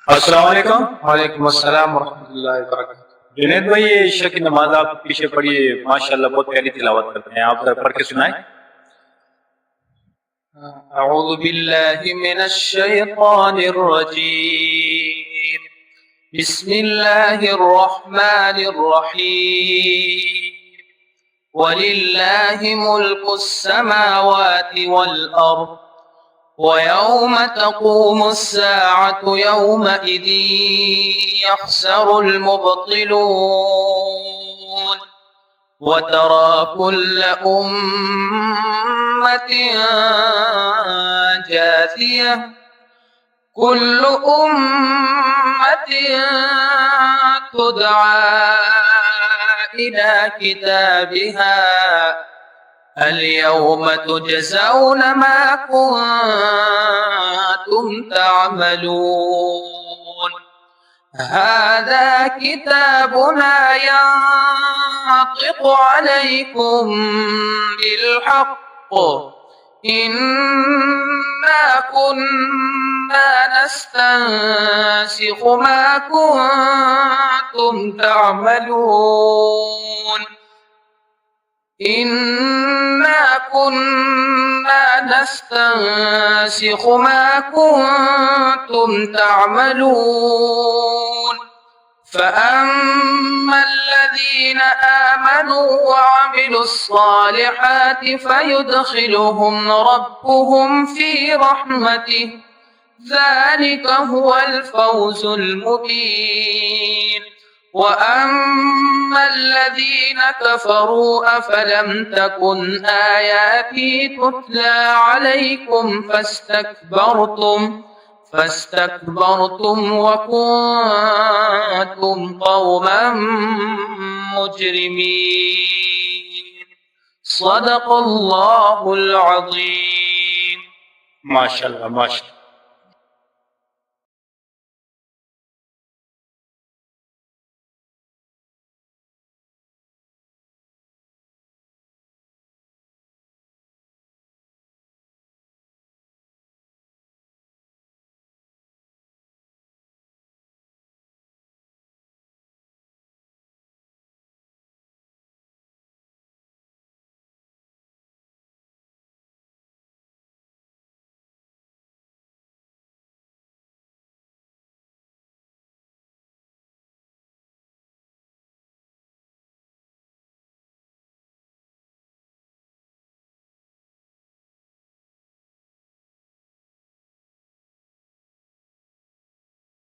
अस्सलाम वालेकुम। वालेकुम अस्सलाम वरहमतुल्लाहि वबरकातुहू। जुनैद भाई, ये ईशा की नमाज आप पीछे पढ़िए, माशाल्लाह बहुत प्यारी तिलावत करते हैं आप, जरा पढ़ के सुनाएं। अऊज़ु बिल्लाहि मिनश शैतानिर रजीम। बिस्मिल्लाहिर रहमानिर रहीम। वलिल्लाहि मुल्कुस समावाति वल अर्द वयौम तक़ूमुस साअतु यौमइज़िन यख़्सरुल मुब्तिलून वतरा कुल्ल उम्मतिन जाथिया कुल्लु उम्मतिन तुदआ इला किताबिहा اليوم تجزون ما كنتم تعملون هذا كتابنا ينطق عليكم بالحق إنا كنا نستنسخ ما كنتم تعملون إنا كنا نستنسخ ما كنتم تعملون فأما الذين آمنوا وعملوا الصالحات فيدخلهم ربهم في رحمته ذلك هو الفوز المبين وأما الذين كفروا أفلم تكن آياتي تتلى عليكم فاستكبرتم وكنتم قوما مجرمين صدق الله العظيم। माशाल्लाह माशाल्लाह।